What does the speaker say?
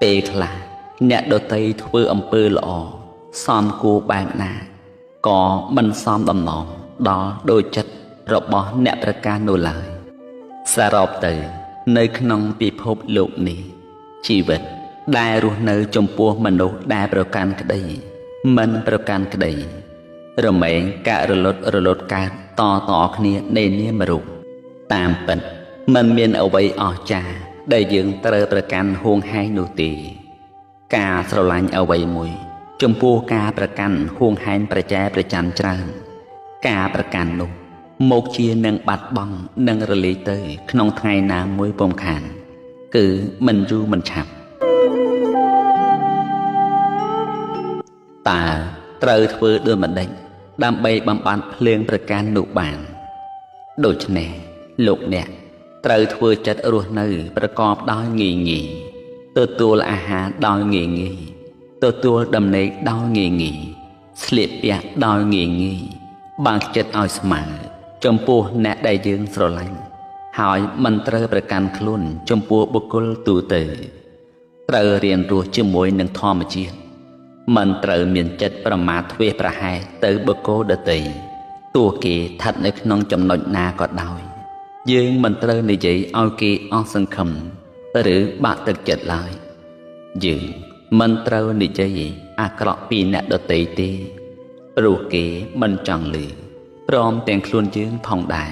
ពេលខ្លះអ្នកដតីធ្វើអំពើល្អសមគួរបែបណាក៏មិនសមដំណងដល់ដូចចិត្តរបស់អ្នកប្រកាសនោះឡើយសរុបទៅនៅក្នុងពិភពលោកនេះជីវិតដែលរស់នៅចំពោះមនុស្សដែលប្រកាន់ក្តីមិនប្រកាន់ក្តីរមែងការរលត់កើតតគ្នានៃនាមរូបតាមពិតមិនមានអ្វីអស្ចារ្យដែលយើងត្រូវប្រកាន់ហួងហែងនោះទេការស្រឡាញ់អ្វីមួយចំពោះការប្រកាន់ហួងហែងប្រចែប្រច័ណ្ឌច្រើនការប្រកាន់នោះមកជានឹងបាត់បង់នឹងរលាយទៅក្នុងថ្ងៃណាមួយពុំខានគឺមិនយូរមិនឆាប់តើត្រូវធ្វើដូចម្ដេចដើម្បីបំបត្តិភ្លើងប្រកាន់នោះបានដូច្នេះលោកអ្នកត្រូវធ្វើចិត្តរស់នៅប្រកបដោយងាយងាយទទួលអាហារដោយងាយងាយទទួលដំណេកដោយងាយងាយស្លៀកពាក់ដោយងាយងាយបើកចិត្តឲ្យស្មើចំពោះអ្នកដែលយើងស្រឡាញ់ហើយមិនត្រូវប្រកាន់ខ្លួនចំពោះបុគ្គលទូទៅត្រូវរៀនរស់ជាមួយនឹងធម្មជាតិមិនត្រូវមានចិត្តប្រមាថធ្វេសប្រហែសទៅបុគ្គលដទៃទោះគេស្ថិតនៅក្នុងចំណុចណាក៏ដោយយើងមិនត្រូវនិយាយឲ្យគេអស់សង្ឃឹមឬបាក់ទឹកចិត្តឡើយយើងមិនត្រូវនិយាយអាក្រក់ពីអ្នកដទៃទេព្រោះគេមិនចង់ឮព្រមទាំងខ្លួនយើងផងដែរ